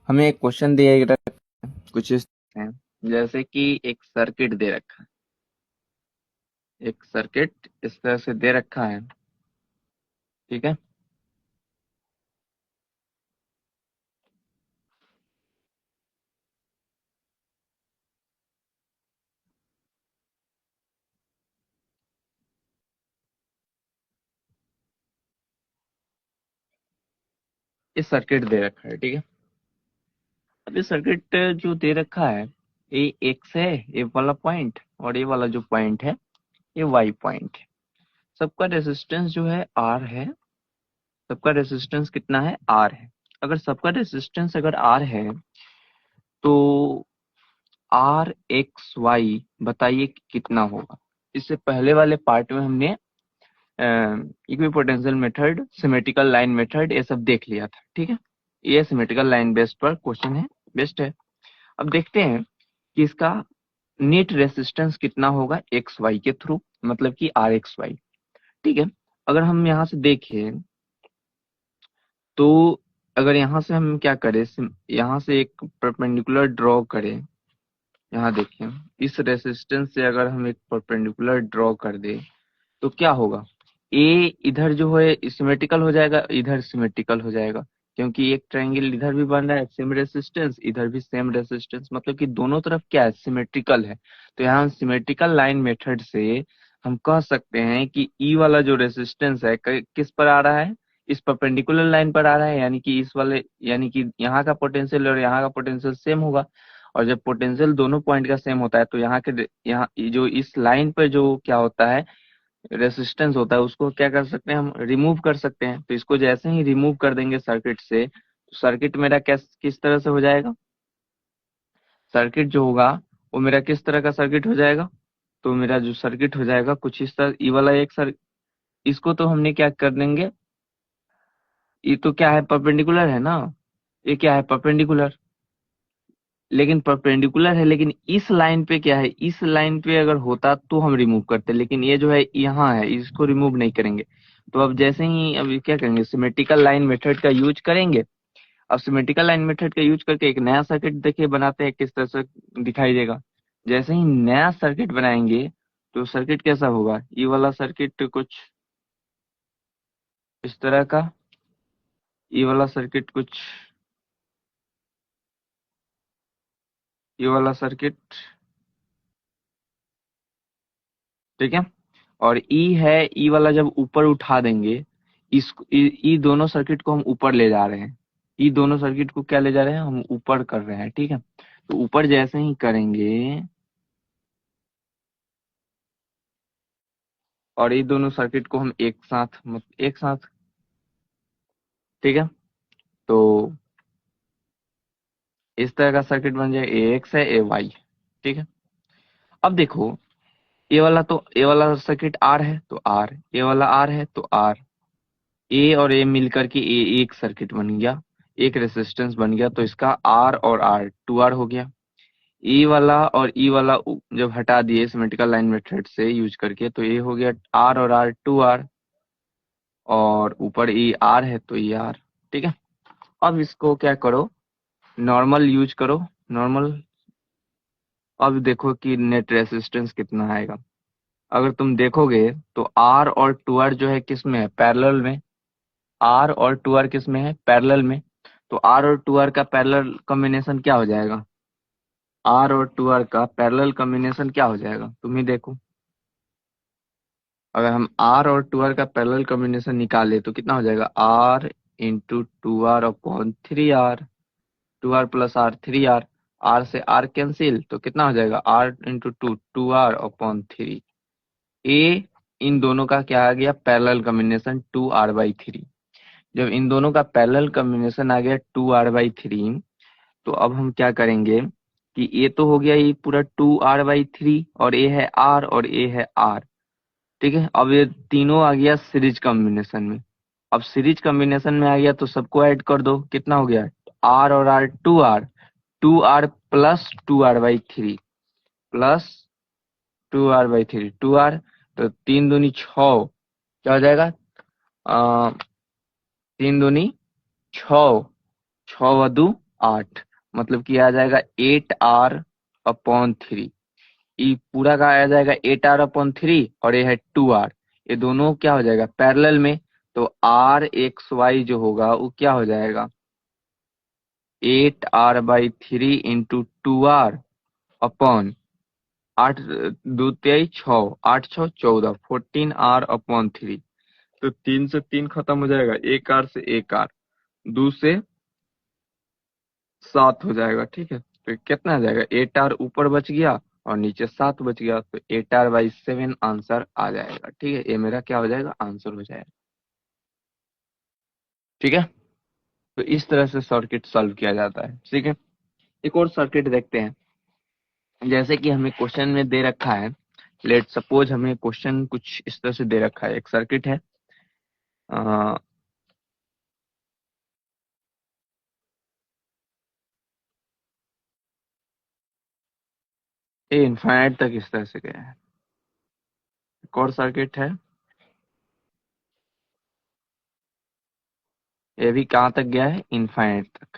हमें एक क्वेश्चन दिया गया कुछ इस है, जैसे कि एक सर्किट दे रखा है। एक सर्किट इस तरह से दे रखा है, ठीक है। इस सर्किट दे रखा है, ठीक है। अब ये सर्किट जो दे रखा है, ये एक्स है, ये वाला पॉइंट, और ये वाला जो पॉइंट है ये वाई पॉइंट है। सबका रेजिस्टेंस जो है आर है। सबका रेजिस्टेंस कितना है? आर है। अगर सबका रेजिस्टेंस अगर आर है तो आर एक्स वाई बताइए कि कितना होगा। इससे पहले वाले पार्ट में हमने equipotential method, symmetrical line method, ये सब देख लिया था, ठीक है। ये सिमेट्रिकल लाइन बेस्ड पर क्वेश्चन है, बेस्ट है। अब देखते हैं कि इसका नेट रेसिस्टेंस कितना होगा एक्स वाई के थ्रू, मतलब कि आर एक्स वाई, ठीक है। अगर हम यहाँ से देखें तो अगर यहाँ से हम क्या करें, यहाँ से एक परपेंडिकुलर ड्रॉ करें। यहाँ देखिए, इस रेसिस्टेंस से अगर हम एक परपेंडिकुलर ड्रॉ कर दे तो क्या होगा? ए इधर जो है सिमेट्रिकल हो जाएगा, इधर सिमेट्रिकल हो जाएगा, क्योंकि एक ट्रायंगल इधर भी बन रहा है सेम रेसिस्टेंस, इधर भी सेम रेसिस्टेंस, मतलब कि दोनों तरफ क्या है? सिमेट्रिकल है। तो यहाँ सिमेट्रिकल लाइन मेथड से हम कह सकते हैं कि ई वाला जो रेसिस्टेंस है किस पर आ रहा है? इस परपेंडिकुलर लाइन पर आ रहा है, यानी कि इस वाले, यानी कि यहाँ का पोटेंशियल और यहाँ का पोटेंशियल सेम होगा। और जब पोटेंशियल दोनों पॉइंट का सेम होता है तो यहाँ जो इस लाइन पर जो क्या होता है, रेसिस्टेंस होता है, उसको क्या कर सकते हैं? हम रिमूव कर सकते हैं। तो इसको जैसे ही रिमूव कर देंगे सर्किट से, तो सर्किट मेरा किस तरह से हो जाएगा? सर्किट जो होगा वो मेरा किस तरह का सर्किट हो जाएगा? तो मेरा जो सर्किट हो जाएगा कुछ इस तरह, ये वाला एक सर, इसको तो हमने क्या कर देंगे, ये तो क्या है? परपेंडिकुलर है ना। ये क्या है? परपेंडिकुलर। लेकिन परपेंडिकुलर है, लेकिन इस लाइन पे क्या है? इस लाइन पे अगर होता तो हम रिमूव करते, लेकिन ये जो है यहाँ है, इसको रिमूव नहीं करेंगे। तो अब जैसे ही अब क्या करेंगे, सिमेट्रिकल लाइन मेथड का यूज करेंगे। अब सिमेट्रिकल लाइन मेथड का यूज करके एक नया सर्किट देखिए बनाते हैं किस तरह से दिखाई देगा। जैसे ही नया सर्किट बनाएंगे तो सर्किट कैसा होगा? ये वाला सर्किट कुछ इस तरह का, ये वाला सर्किट कुछ, ये वाला सर्किट, ठीक है। और ई है, ई वाला जब ऊपर उठा देंगे, ई दोनों सर्किट को हम ऊपर ले जा रहे हैं। ई दोनों सर्किट को क्या ले जा रहे हैं? हम ऊपर कर रहे हैं, ठीक है। तो ऊपर जैसे ही करेंगे और ये दोनों सर्किट को हम एक साथ, ठीक है। तो इस तरह का सर्किट बन जाए, ए एक्स है, ए वाई, ठीक है। अब देखो, ये वाला सर्किट आर है तो आर, ये वाला आर है तो आर, ए और ए मिलकर के ए एक सर्किट बन गया, एक रेसिस्टेंस बन गया। तो इसका आर और आर टू आर हो गया। ई वाला और ई वाला जब हटा दिए सिमेट्रिकल लाइन मेथड से यूज करके, तो ये हो गया आर और आर टू आर, और ऊपर ई आर है तो ई आर, ठीक है। अब इसको क्या करो, नॉर्मल यूज करो, नॉर्मल। अब देखो कि नेट रेसिस्टेंस कितना आएगा। अगर तुम देखोगे तो आर और टू आर जो है किस में है? पैरेलल में। आर और टू आर किस में है? पैरेलल में। तो आर और टू आर का पैरेलल कॉम्बिनेशन क्या हो जाएगा? आर और टू आर का पैरेलल कॉम्बिनेशन क्या हो जाएगा? तुम ही देखो। अगर हम आर और टू आर का पैरेलल कॉम्बिनेशन निकाले तो कितना हो जाएगा? R into two R upon three R, two R plus R three R से आर कैंसिल, तो कितना हो जाएगा? R into two, two R upon three. ए इन दोनों का क्या आ गया? Parallel combination two R by three. जब इन दोनों का पैरेलल कॉम्बिनेशन आ गया टू आर बाई थ्री, तो अब हम क्या करेंगे कि ये तो हो गया ये पूरा टू आर बाई थ्री, और ये है आर और ये है आर, ठीक है। अब ये तीनों आ गया सीरीज कॉम्बिनेशन में। अब सीरीज कॉम्बिनेशन में आ गया तो सबको ऐड कर दो, कितना हो गया? आर और R, two R plus two R by three, plus two R by three, two R, तो तीन दूनी छ, क्या हो जाएगा? आ, तीन दूनी छ, छ व दू 8, मतलब कि आ जाएगा 8R/3। ये पूरा का आ जाएगा 8R/3 और ये है 2R। ये दोनों क्या हो जाएगा पैरेलल में, तो RXY जो होगा वो क्या हो जाएगा 8R/3 into 2R upon 8×2=6, 8×6=14, 14R/3। तो 3 से 3 खत्म हो जाएगा, 1R से 1R, 2 से 7 हो जाएगा। ठीक है, तो कितना आ जाएगा 8R ऊपर बच गया और नीचे 7 बच गया, तो 8R/7 आंसर आ जाएगा। ठीक है, ये मेरा क्या हो जाएगा आंसर हो जाएगा। ठीक है, तो इस तरह से सर्किट सॉल्व किया जाता है। ठीक है, एक और सर्किट देखते हैं। जैसे कि हमें क्वेश्चन में दे रखा है, लेट सपोज हमें क्वेश्चन कुछ इस तरह से दे रखा है, एक सर्किट है ये इनफाइनाइट तक इस तरह से गया है। एक और सर्किट है, ये भी कहाँ तक गया है इनफाइनाइट तक।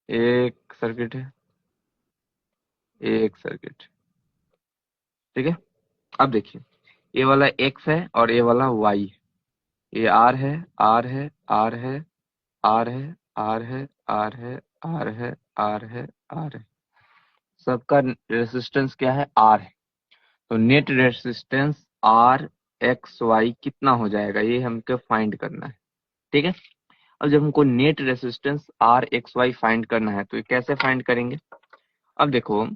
एक सर्किट है, एक सर्किट। ठीक है, अब देखिए ये वाला एक्स है और ये वाला वाई है। ये आर है, आर है, आर है, आर है, आर है, आर है, आर है, आर है, आर है, सबका रेसिस्टेंस क्या है आर है। तो net resistance R X Y कितना हो जाएगा ये हमको फाइंड करना है। ठीक है, अब जब हमको net resistance R X Y find करना है तो ये कैसे फाइंड करेंगे। अब देखो,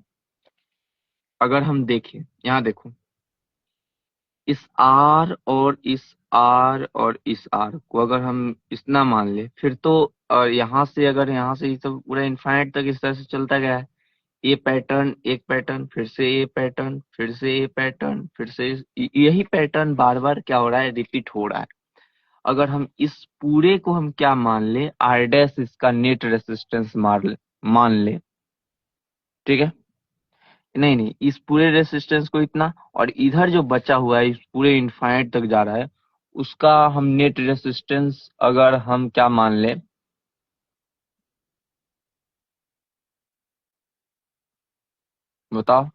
अगर हम देखें यहाँ देखो, इस आर और इस आर और इस आर को अगर हम इतना मान ले, फिर तो यहाँ से अगर यहाँ से ये सब पूरा इनफाइनाइट तक इस तरह से चलता गया है, ये पैटर्न एक पैटर्न, फिर से ये पैटर्न, फिर से ये पैटर्न, फिर से यही पैटर्न बार बार क्या हो रहा है रिपीट हो रहा है। अगर हम इस पूरे को हम क्या मान ले आर डैश इसका नेट रेसिस्टेंस मान ले। ठीक है, नहीं नहीं, इस पूरे रेसिस्टेंस को इतना, और इधर जो बचा हुआ है इस पूरे इनफाइनाइट तक जा रहा है, उसका हम नेट रेसिस्टेंस अगर हम क्या मान ले, बताओ,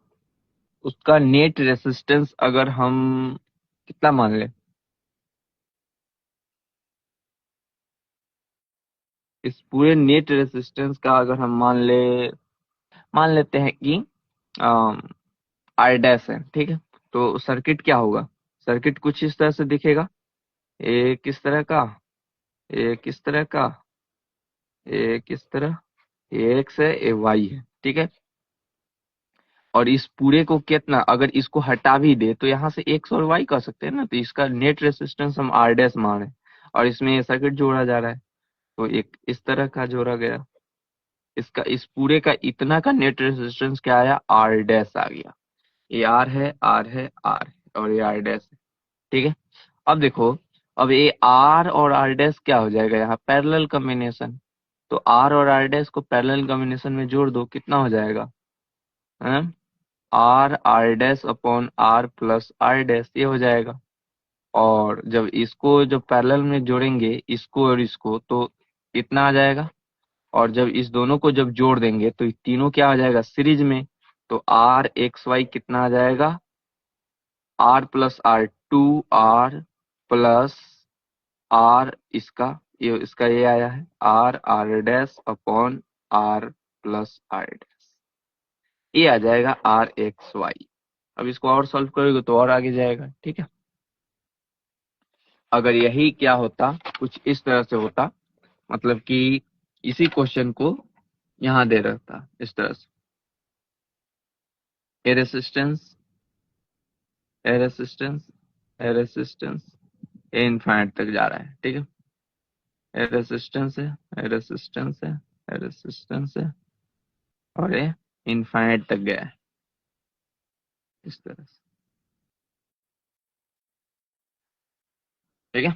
उसका नेट रेसिस्टेंस अगर हम कितना मान ले, इस पूरे नेट रेसिस्टेंस का अगर हम मान लेते हैं कि आर डैश है। ठीक है, तो सर्किट क्या होगा, सर्किट कुछ इस तरह से दिखेगा, एक इस तरह का, एक इस तरह का, एक इस तरह, ये एक्स है ये वाई है। ठीक है, और इस पूरे को कितना अगर इसको हटा भी दे तो यहाँ से एक्स और वाई कर सकते हैं ना, तो इसका नेट रेसिस्टेंस हम आर डैश मान है, और इसमें ये सर्किट जोड़ा जा रहा है, तो एक इस तरह का जोड़ा गया, इसका इस पूरे का इतना का नेट रेसिस्टेंस क्या आया आर डैश आ गया। ये आर है, आर है, आर है, और ये आर डैश है। ठीक है, अब देखो, अब ये आर और आर डैश क्या हो जाएगा यहाँ पैरेलल कॉम्बिनेशन, तो आर और आर डैश को पैरेलल कॉम्बिनेशन में जोड़ दो, कितना हो जाएगा R R dash upon R plus R dash, ये हो जाएगा। और जब इसको जब पैरेलल में जोड़ेंगे इसको और इसको तो इतना आ जाएगा, और जब इस दोनों को जब जोड़ देंगे तो ये तीनों क्या आ जाएगा सीरीज में, तो आर एक्स वाई कितना आ जाएगा R plus R, 2R plus R, इसका ये आया है R R dash upon R plus R dash, ये आ जाएगा आर एक्स वाई। अब इसको और सॉल्व करोगे तो और आगे जाएगा। ठीक है, अगर यही क्या होता कुछ इस तरह से होता, मतलब कि इसी क्वेश्चन को यहाँ दे रहता इस तरह से, ए रेसिस्टेंस, ए रेसिस्टेंस, ए रेसिस्टेंस, ए इनफाइनाइट तक जा रहा है। ठीक है, ए रेसिस्टेंस है, ए रेसिस्टेंस है, ए रेसिस्टेंस है, और ये इनफाइनाइट तक गया है इस तरह से। ठीक है,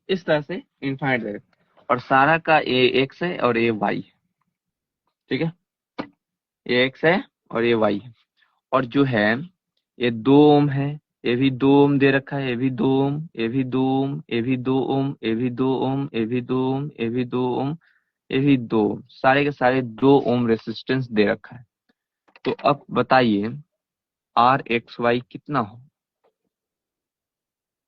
इस तरह से इनफाइनाइट तक, और सारा का ए एक्स है और ए वाई है। ठीक है, ये एक्स है और ये वाई है, और जो है ये 2 ओम है, ये भी 2 ओम दे रखा है, ये भी 2 ओम, ये भी 2 ओम, ये भी 2 ओम, ये भी 2 ओम, ये भी 2 ओम, ये भी 2 ओम, ये भी 2, सारे के सारे 2 ओम रेसिस्टेंस दे रखा है। तो अब बताइए आर एक्स वाई कितना हो,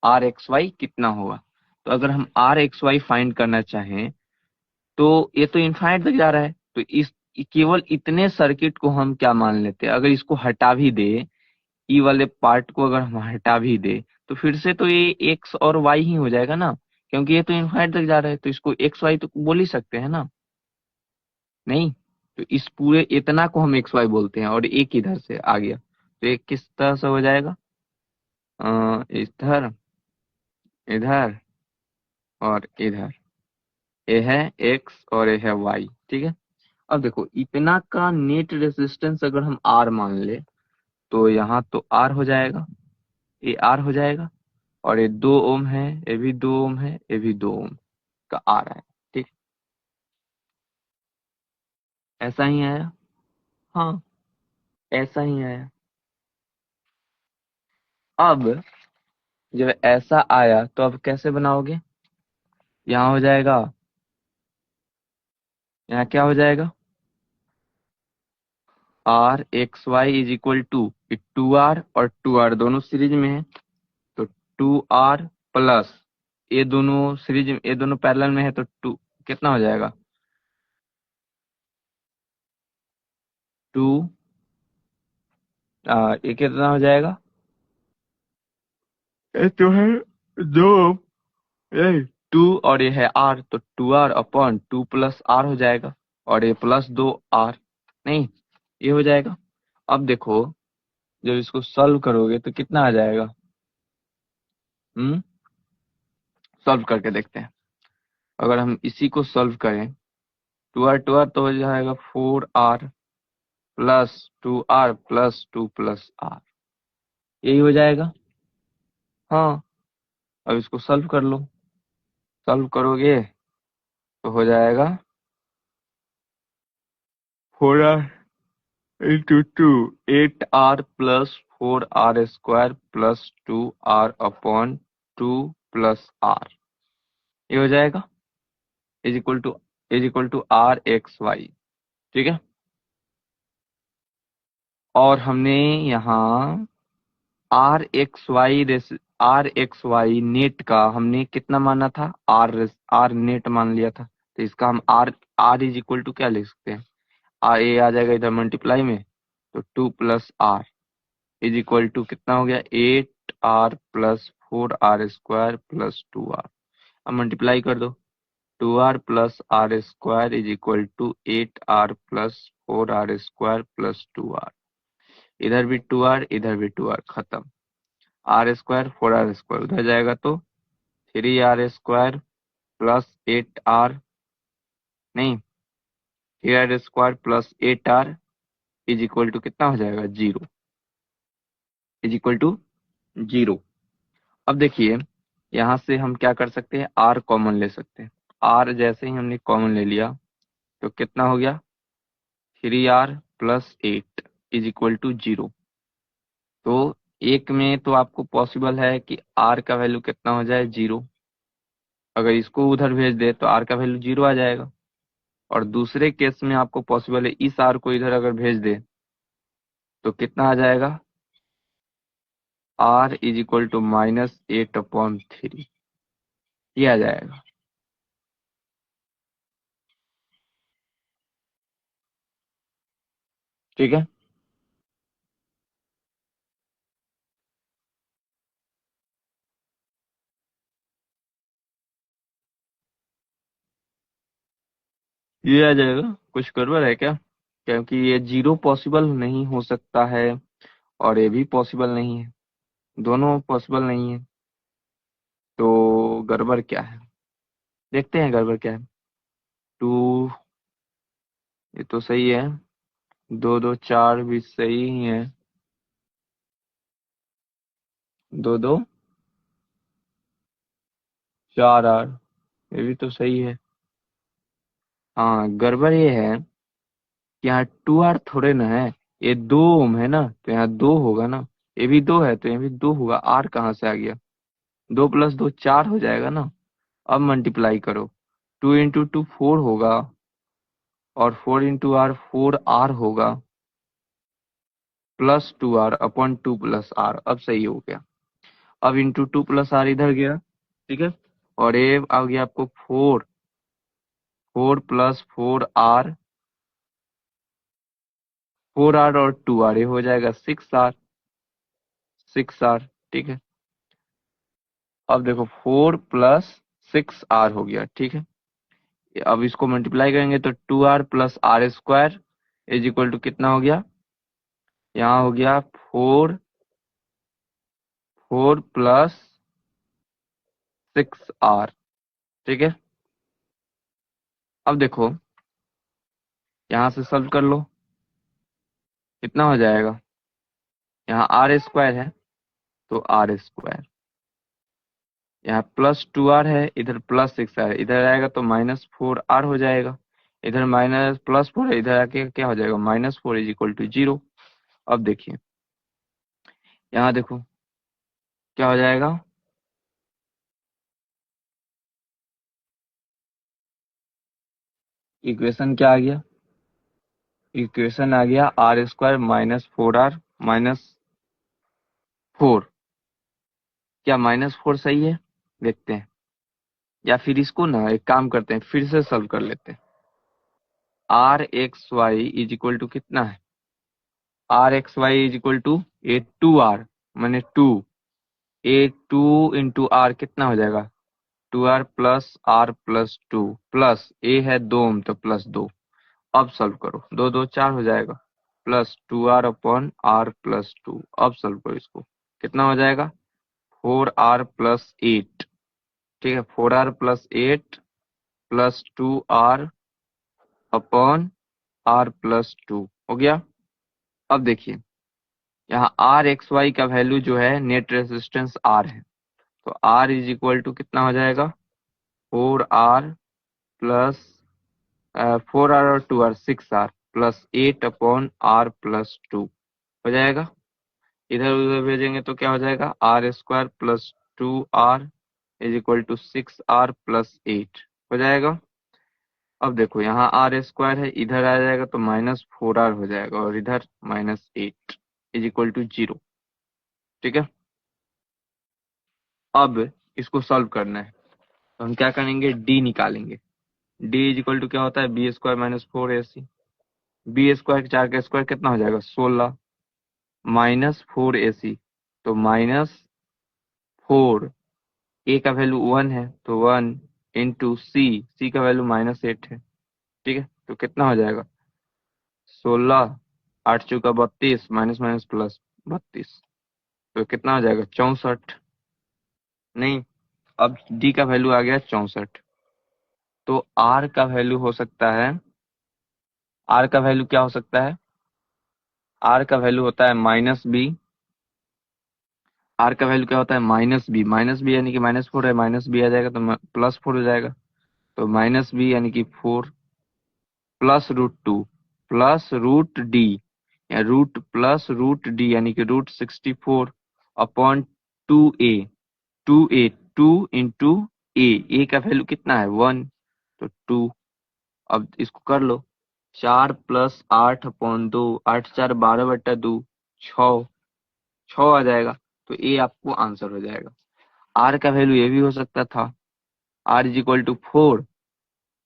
आर एक्स वाई कितना होगा। तो अगर हम आर एक्स वाई फाइंड करना चाहें तो ये तो इनफाइनाइट तक जा रहा है, तो इस केवल इतने सर्किट को हम क्या मान लेते हैं, अगर इसको हटा भी दे, ई वाले पार्ट को अगर हम हटा भी दे तो फिर से तो ये एक्स और वाई ही हो जाएगा ना, क्योंकि ये तो इनफाइनाइट तक जा रहा है, तो इसको एक्स वाई तो बोल ही सकते हैं ना। नहीं, तो इस पूरे इतना को हम एक्स वाई बोलते हैं, और एक इधर से आ गया तो एक किस तरह से हो जाएगा, इधर, इधर और इधर, ये है एक्स और ये है वाई, ठीक है। अब देखो इतना का नेट रेजिस्टेंस अगर हम आर मान ले तो यहाँ तो आर हो जाएगा, ये आर हो जाएगा, और ये 2 ओम है, ये भी 2 ओम है, ये भी 2 ओम का आर है, ठीक। ऐसा ही आया, हाँ ऐसा ही आया। अब जब ऐसा आया तो अब कैसे बनाओगे, यहाँ हो जाएगा, यहाँ क्या हो जाएगा, R X Y is equal to 2 R और 2 आर दोनों सीरीज में है, तो 2 आर प्लस, ये दोनों सीरीज, ये दोनों पैरेलल में है तो टू कितना हो जाएगा, 2, ये कितना हो जाएगा, ये तो है 2, ये 2 और ये है आर, तो 2 आर अपॉन 2 प्लस आर हो जाएगा, और ये प्लस 2 आर, नहीं ये हो जाएगा। अब देखो जब इसको सॉल्व करोगे तो कितना आ जाएगा, हम्म, सॉल्व करके देखते हैं। अगर हम इसी को सॉल्व करें, 2 आर तो हो जाएगा 4 R plus 2 R plus 2 plus R, यही हो जाएगा। हाँ, अब इसको सॉल्व कर लो, सॉल्व करोगे तो हो जाएगा 4 r into 2, 8 r plus 4 r² plus 2 r upon 2 plus R, ये हो जाएगा is equal to R X Y, ठीक है। और हमने यहाँ आर एक्स वाई नेट का हमने कितना माना था, आर नेट मान लिया था, तो इसका हम R R is equal to क्या लिख सकते हैं, आर ए आ जाएगा इधर मल्टीप्लाई में, तो 2 plus R is equal to कितना हो गया, 8 r plus 4 r² plus 2 r। अब मल्टीप्लाई कर दो, 2 r plus r² is equal to 8 r plus 4 r² plus 2 r, इधर भी 2 r इधर भी 2 r, खत्म। r² 4 r² उधर जाएगा तो 3 r² प्लस 8 r, नहीं 3 r² plus 8 r is equal to कितना हो जाएगा, 0, इज इक्वल टू 0। अब देखिए यहाँ से हम क्या कर सकते हैं, आर कॉमन ले सकते हैं, आर जैसे ही हमने कॉमन ले लिया तो कितना हो गया, 3 r plus 8 is equal to 0। तो एक में तो आपको पॉसिबल है कि आर का वैल्यू कितना हो जाए, 0, अगर इसको उधर भेज दे तो आर का वैल्यू 0 आ जाएगा, और दूसरे केस में आपको पॉसिबल है इस आर को इधर अगर भेज दे तो कितना आ जाएगा, आर इज इक्वल टू -8/3, ये आ जाएगा, ठीक है। ये आ जाएगा, कुछ गड़बड़ है क्या, क्योंकि ये 0 पॉसिबल नहीं हो सकता है और ये भी पॉसिबल नहीं है, दोनों पॉसिबल नहीं है, तो गड़बड़ क्या है, देखते हैं गड़बड़ क्या है। 2, ये तो सही है, 2 2 4 भी सही ही है, 2 2 4 r, ये भी तो सही है। हाँ गड़बड़ ये है कि यहाँ 2 r थोड़े ना है, ये 2 ओम है ना, तो यहाँ 2 होगा ना, ये भी 2 है तो ये भी 2 होगा, आर कहाँ से आ गया, 2 + 2 4 हो जाएगा ना। अब मल्टीप्लाई करो, 2 × 2 4 होगा, और 4 × r 4r होगा प्लस 2r अपॉन 2 + r। अब सही हो गया। अब इंटू 2 + r इधर गया, ठीक है, और ये आ गया आपको 4 + 4r, 4r और 2r, ये हो जाएगा 6r, 6r, ठीक है। अब देखो 4 + 6r हो गया, ठीक है। अब इसको मल्टीप्लाई करेंगे तो 2r + r² is equal to कितना हो गया, यहाँ हो गया 4 + 6r, ठीक है। अब देखो यहाँ से सॉल्व कर लो, कितना हो जाएगा, यहाँ r² है तो r², यहाँ +2r है, इधर +6r, इधर आएगा तो -4r हो जाएगा, इधर माइनस +4 है, इधर आके क्या हो जाएगा -4 इज इक्वल टू 0। अब देखिए यहाँ देखो क्या हो जाएगा, इक्वेशन क्या आ गया, इक्वेशन आ गया r² -4r -4। क्या -4 सही है, देखते हैं, या फिर इसको ना एक काम करते हैं, फिर से सॉल्व कर लेते हैं। rxy इज इक्वल टू कितना है, rxy is equal to a 2r माने 2, ए 2 × r कितना हो जाएगा 2r + r + 2 प्लस ए है 2 ओम तो +2। अब सॉल्व करो, 2 2 4 हो जाएगा, प्लस 2r अपॉन r + 2। अब सॉल्व करो इसको, कितना हो जाएगा 4r + 8, ठीक है, 4r + 8 plus 2r upon r + 2 हो गया। अब देखिए यहाँ rxy का वैल्यू जो है नेट रेजिस्टेंस r है, तो r इज इक्वल टू कितना हो जाएगा 4r प्लस 4r और 2r 6r plus 8 upon r + 2 हो जाएगा। इधर उधर भेजेंगे तो क्या हो जाएगा r² + 2r is equal to 6r + 8 हो जाएगा। अब देखो यहाँ r² है, इधर आ जाएगा तो -4r हो जाएगा और इधर -8 इज इक्वल टू 0, ठीक है। अब इसको सॉल्व करना है तो हम क्या करेंगे, d निकालेंगे। d इज इक्वल टू क्या होता है b² - 4ac, b² 4 का स्क्वायर कितना हो जाएगा 16 -4ac, तो -4, a का वैल्यू 1 है तो 1 इंटू c का वैल्यू -8 है, ठीक है, तो कितना हो जाएगा 16, 8 चौका 32, माइनस माइनस प्लस 32, तो कितना हो जाएगा 64। नहीं, अब d का वैल्यू आ गया 64, तो r का वैल्यू हो सकता है, r का वैल्यू क्या हो सकता है, r का वैल्यू होता है -b, r का वैल्यू क्या होता है -b यानी कि -4 है, -b आ जाएगा तो +4 हो जाएगा, तो -b यानी कि 4 +√2 +√d या रूट +√d यानी कि √64 upon 2a, 2a 2 into a का वैल्यू कितना है 1 तो 2। अब इसको कर लो, 4 + 8 अपॉन 2, 8 4 12/2, 6 आ जाएगा, तो ए आपको आंसर हो जाएगा। आर का वैल्यू ये भी हो सकता था, r इज इक्वल टू 4,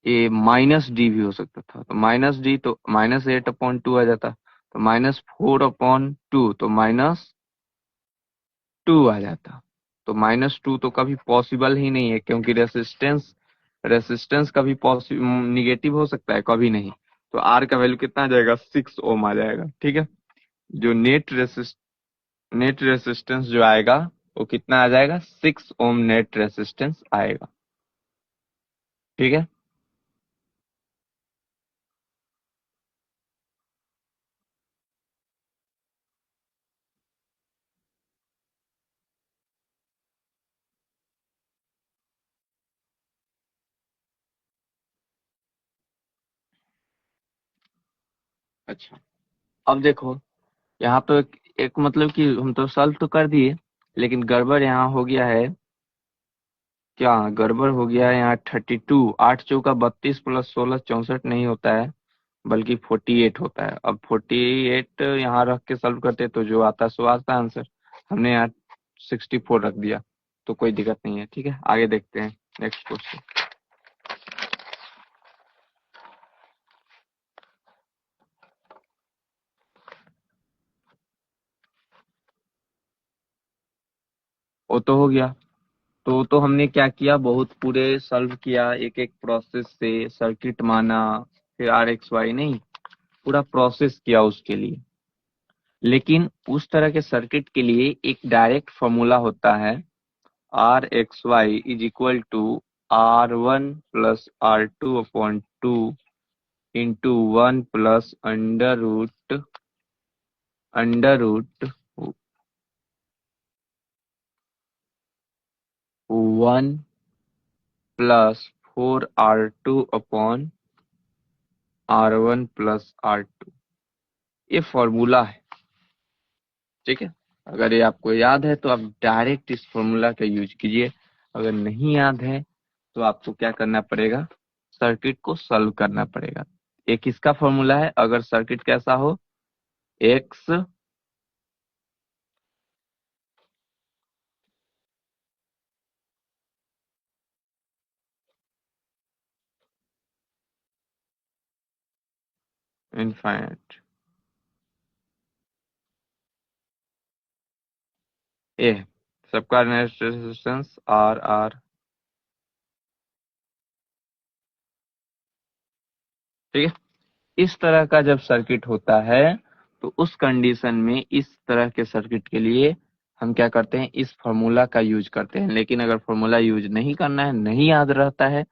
ये -d भी हो सकता था, तो -d तो -8/2 आ जाता, तो -4/2 तो -2 आ जाता, तो -2 तो कभी पॉसिबल ही नहीं है, क्योंकि रेसिस्टेंस कभी निगेटिव हो सकता है, कभी नहीं। तो आर का वैल्यू कितना आ जाएगा 6 ओम आ जाएगा, ठीक है। जो नेट रेसिस्टेंस जो आएगा वो कितना आ जाएगा 6 ओम नेट रेसिस्टेंस आएगा, ठीक है। अच्छा, अब देखो यहाँ तो एक मतलब कि हम तो सॉल्व तो कर दिए, लेकिन गड़बड़ यहाँ हो गया है, क्या गड़बड़ हो गया है यहाँ 32, 8 चौका 32 प्लस 16 64 नहीं होता है, बल्कि 48 होता है। अब 48 यहाँ रख के सॉल्व करते तो जो आता सो आता आंसर, हमने यहाँ 64 रख दिया, तो कोई दिक्कत नहीं है। ठीक है, आगे देखते हैं नेक्स्ट क्वेश्चन। वो तो हो गया। तो हमने क्या किया, बहुत पूरे सॉल्व किया, एक एक प्रोसेस से सर्किट माना, फिर आर एक्स वाई नहीं, पूरा प्रोसेस किया उसके लिए। लेकिन उस तरह के सर्किट के लिए एक डायरेक्ट फॉर्मूला होता है, R X Y is equal to R1 plus R2 upon 2 into 1 plus under root 1 plus 4R2 upon R1 plus R2। ये फॉर्मूला है, ठीक है। अगर ये आपको याद है तो आप डायरेक्ट इस फॉर्मूला का यूज कीजिए। अगर नहीं याद है तो आपको क्या करना पड़ेगा, सर्किट को सॉल्व करना पड़ेगा। एक इसका फॉर्मूला है, अगर सर्किट कैसा हो, एक्स इनफाइनाइट, ए सबका रेजिस्टेंस आर आर, ठीक है। इस तरह का जब सर्किट होता है तो उस कंडीशन में इस तरह के सर्किट के लिए हम क्या करते हैं, इस फॉर्मूला का यूज करते हैं। लेकिन अगर फॉर्मूला यूज नहीं करना है, नहीं याद रहता है,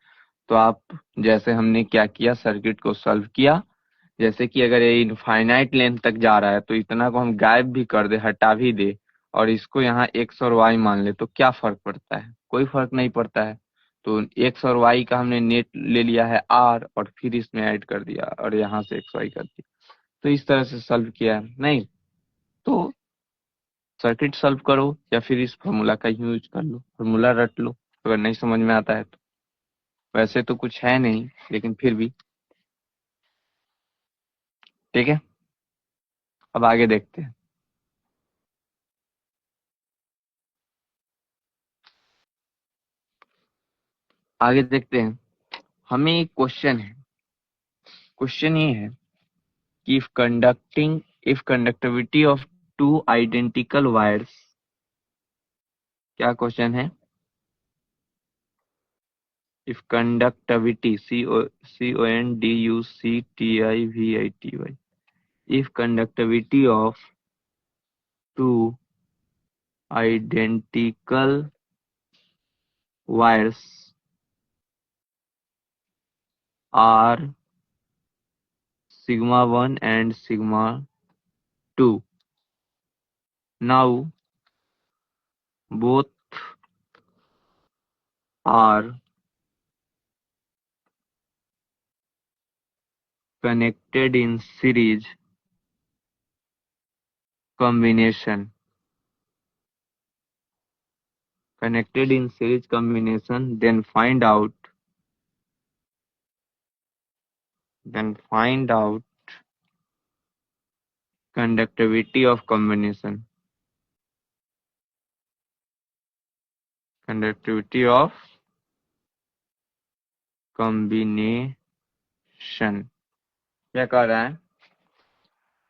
तो आप जैसे हमने क्या किया, सर्किट को सॉल्व किया। जैसे कि अगर ये इनफाइनाइट लेंथ तक जा रहा है तो इतना को हम गायब भी कर दे, हटा भी दे, और इसको यहाँ एक्स और वाई मान ले, तो क्या फर्क पड़ता है, कोई फर्क नहीं पड़ता है। तो एक्स और वाई का हमने नेट ले लिया है आर, और फिर इसमें ऐड कर दिया और यहाँ से एक्स वाई कर दिया, तो इस तरह से सॉल्व किया है। नहीं तो सर्किट सॉल्व करो या फिर इस फॉर्मूला का यूज कर लो, फॉर्मूला रट लो अगर नहीं समझ में आता है तो। वैसे तो कुछ है नहीं, लेकिन फिर भी ठीक है। अब आगे देखते हैं। आगे देखते हैं, हमें एक क्वेश्चन है। क्वेश्चन ये है कि if conductivity of two identical wires, क्या क्वेश्चन है, if conductivity CONDUCTIVITY, if conductivity of two identical wires are sigma 1 and sigma 2, now both are connected in series combination, then find out conductivity of combination, conductivity of combination। क्या कह रहा है,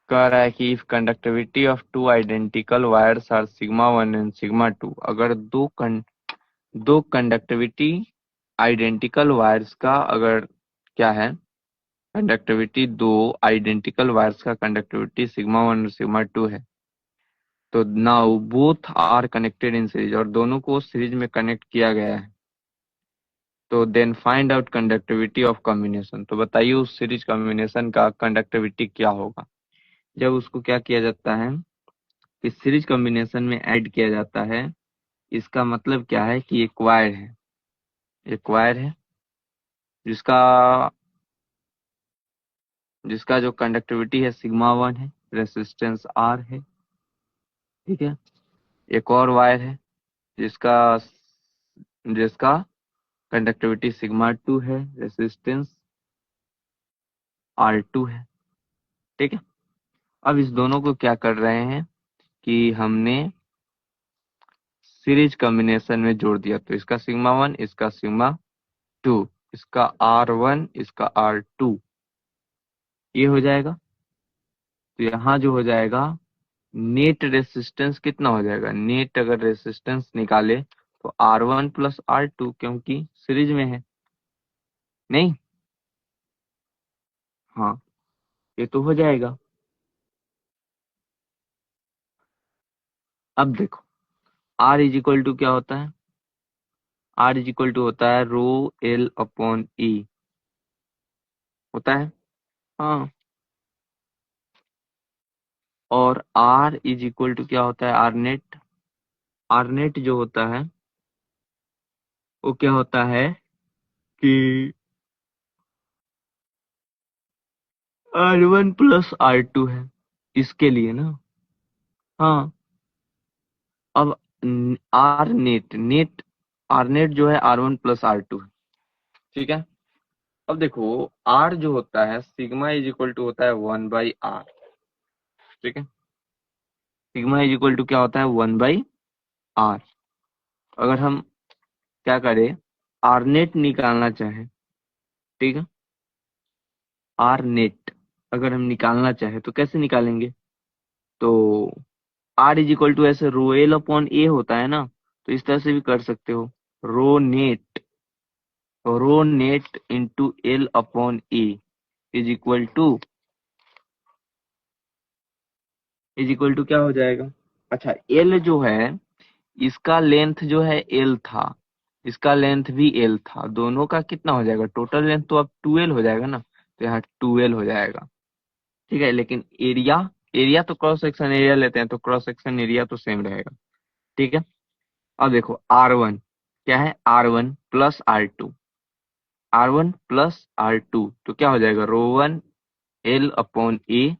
कह रहा है कि if conductivity of two identical wires are sigma 1 and sigma 2, अगर दो कंडक्टिविटी आइडेंटिकल वायर्स का अगर क्या है, कंडक्टिविटी दो आइडेंटिकल वायर्स का कंडक्टिविटी सिग्मा 1 और सिग्मा 2 है, तो now both are connected in series, और दोनों को सीरीज में कनेक्ट किया गया है, तो then find out conductivity of combination. तो बताइए उस सीरीज कॉम्बिनेशन का कंडक्टिविटी क्या होगा। जब उसको क्या किया जाता है, इस सीरीज कॉम्बिनेशन में ऐड किया जाता है, इसका मतलब क्या है कि एक वायर है, एक वायर है जिसका जिसका जो कंडक्टिविटी है सिग्मा 1 है, रेसिस्टेंस आर है, ठीक है। एक और वायर है जिसका जिसका कंडक्टिविटी सिग्मा 2 है, रेसिस्टेंस R2 है। ठीक है, अब इस दोनों को क्या कर रहे हैं कि हमने सीरीज कॉम्बिनेशन में जोड़ दिया, तो इसका सिग्मा 1, इसका सिग्मा 2, इसका R1, इसका R2, ये हो जाएगा। तो यहाँ जो हो जाएगा नेट रेसिस्टेंस कितना हो जाएगा, नेट अगर रेसिस्टेंस निकाले तो R1 प्लस R2, क्योंकि सीरीज में है नहीं। हाँ, ये तो हो जाएगा। अब देखो R इज इक्वल टू क्या होता है, R इज इक्वल टू होता है रो एल अपॉन ई, होता है। हाँ, और R इज इक्वल टू क्या होता है, आर नेट। आर नेट जो होता है वो क्या होता है कि R1 प्लस R2 है, इसके लिए ना। हाँ, अब R net net R net जो है R1 प्लस R2 है। ठीक है, अब देखो R जो होता है सिग्मा इज इक्वल टू होता है 1/R। ठीक है, सिग्मा इज इक्वल टू क्या होता है 1/R। अगर हम क्या करें, आर नेट निकालना चाहें, ठीक है, आर नेट अगर हम निकालना चाहें तो कैसे निकालेंगे, तो आर इज इक्वल टू ऐसे रो एल अपॉन ए होता है ना, तो इस तरह से भी कर सकते हो, rho net into L upon A is equal to क्या हो जाएगा। अच्छा, एल जो है इसका लेंथ जो है एल था, इसका लेंथ भी एल था, दोनों का कितना हो जाएगा, टोटल लेंथ तो अब 2L हो जाएगा ना, तो यहाँ 2L हो जाएगा। ठीक है, लेकिन एरिया, एरिया तो क्रॉस सेक्शन एरिया लेते हैं, तो क्रॉस सेक्शन एरिया तो सेम रहेगा। ठीक है, अब देखो R1 क्या है, R1 plus R2, R1 plus R2 तो क्या हो जाएगा, rho 1 L upon A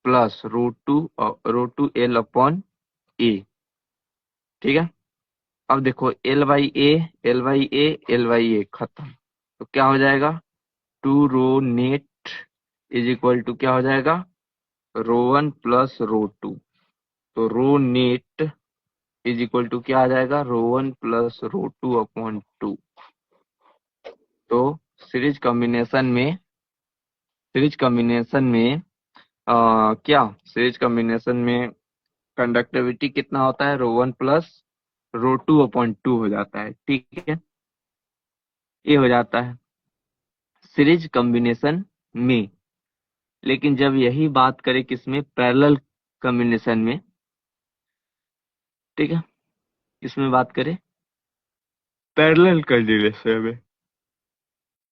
plus rho two L upon A. ठीक है, अब देखो L/A खत्म, तो क्या हो जाएगा, two rho net is equal to क्या हो जाएगा, रो 1 प्लस रो 2, तो rho net is equal to क्या आ जाएगा, रो 1 प्लस रो 2 अपॉन 2। तो सीरीज कॉम्बिनेशन में क्या सीरीज कॉम्बिनेशन में कंडक्टिविटी कितना होता है, रो 1 प्लस रो 2 अपॉन 2 हो जाता है। ठीक है, ये हो जाता है सीरीज कॉम्बिनेशन में। लेकिन जब यही बात करें किसमें, पैरेलल कॉम्बिनेशन में, ठीक है, इसमें बात करें पैरेलल कंडीशन में,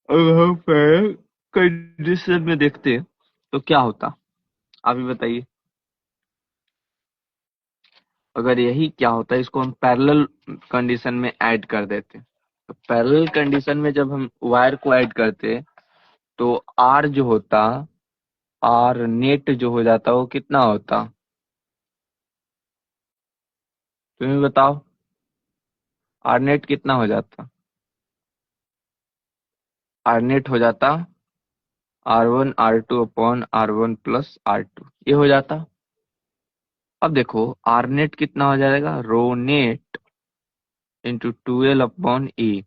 अगर हम पैरेलल कंडीशन में देखते तो क्या होता, आप ही बताइए। अगर यही क्या होता है, इसको हम पैरेलल कंडीशन में ऐड कर देते, तो पैरेलल कंडीशन में जब हम वायर को ऐड करते तो आर जो होता, आर नेट जो हो जाता वो कितना होता, तुम्हें बताओ, आर नेट कितना हो जाता, आर नेट हो जाता R1 R2 upon R1 plus R2, ये हो जाता। अब देखो आर नेट कितना हो जाएगा, rho net into 2L upon A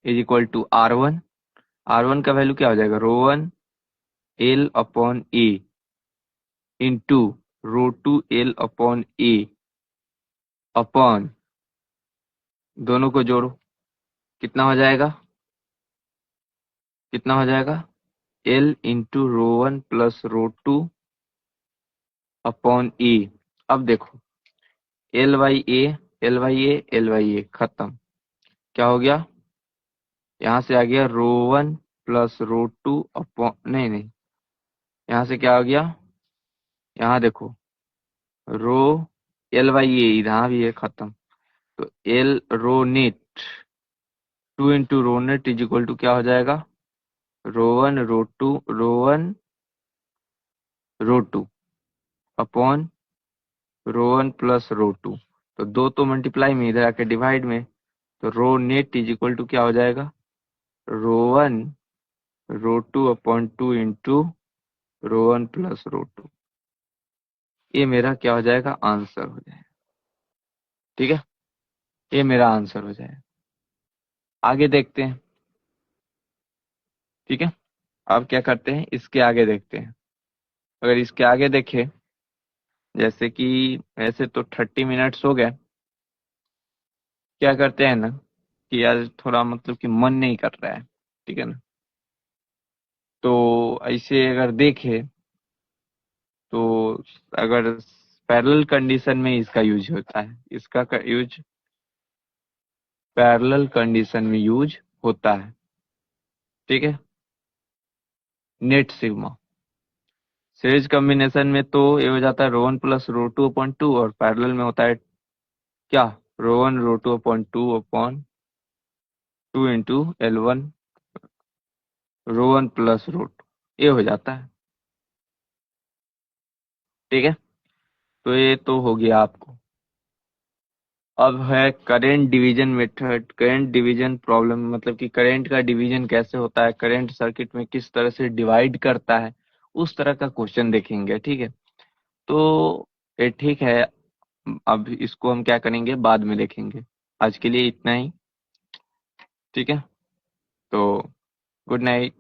is equal to R1 का वैल्यू क्या हो जाएगा, rho 1 L upon A into rho 2 L upon A upon, दोनों को जोड़ो, कितना हो जाएगा, L into rho 1 plus rho 2 upon A. अब देखो L/A खत्म, क्या हो गया, यहाँ से आ गया रो 1 प्लस रो 2 अपॉन, नहीं, यहाँ से क्या हो गया, यहाँ देखो रो L/A यहाँ भी है खत्म, तो L rho net 2 into rho net is equal to क्या हो जाएगा, रो 1 रो 2 अपॉन रो 1 प्लस रो 2, तो दो तो मल्टीप्लाई में, इधर आके डिवाइड में, तो rho net is equal to क्या हो जाएगा, रो 1 ρ2/2 इंटू ρ1 प्लस ρ2, ये मेरा क्या हो जाएगा, आंसर हो जाएगा। ठीक है, ये मेरा आंसर हो जाएगा। आगे देखते हैं। ठीक है, अब क्या करते हैं, इसके आगे देखते हैं। अगर इसके आगे देखें, जैसे कि ऐसे तो 30 मिनट्स हो गए, क्या करते हैं ना कि यार थोड़ा मतलब कि मन नहीं कर रहा है, ठीक है ना, तो ऐसे अगर देखे तो अगर पैरेलल कंडीशन में इसका यूज होता है, इसका यूज पैरेलल कंडीशन में यूज होता है। ठीक है, नेट सिग्मा सीरीज कॉम्बिनेशन में तो ये हो जाता है ρ1 प्लस ρ2/2, और पैरेलल में होता है क्या, ρ1 ρ2/2 इंटू L1 ρ1 प्लस ρ2, ये हो जाता है। ठीक है, तो ये तो हो गया आपको। अब है current division method, current division problem, मतलब कि करेंट का डिवीजन कैसे होता है, करेंट सर्किट में किस तरह से डिवाइड करता है, उस तरह का क्वेश्चन देखेंगे। ठीक है, तो ये ठीक है, अब इसको हम क्या करेंगे, बाद में देखेंगे। आज के लिए इतना ही। ठीक है, तो गुड नाइट।